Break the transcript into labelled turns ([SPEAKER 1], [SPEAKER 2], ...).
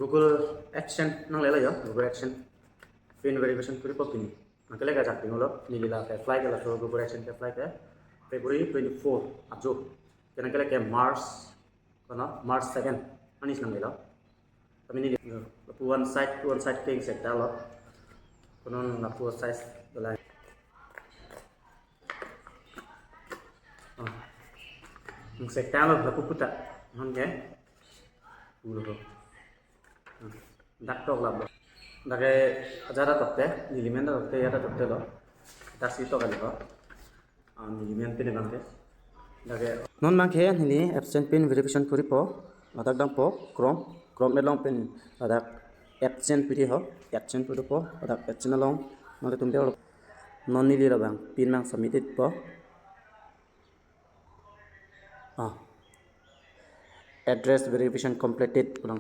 [SPEAKER 1] Google Action nang lele ya Google Action pin verification kuri po pin nakele ka jakti ngolo nilila ke flight la so Google Action ke flight February 24 ajo kenakele ke March kono March 2 anis nang lelo kami nili one side ke sekta lo kono na pu size dolai sekta lo la pu puta hon ke ulo dak tok la dake ajara tokte nilimen da tokte yata tokte lo dasi to kali ko nilimen pin bangke dake non mangke nili absent pin verification kuri po adak dang po chrome elong pin adak absent pidi ho absent pidi po adak absent along nale tumde non nili la bang pin mang submitted po address verification completed ulang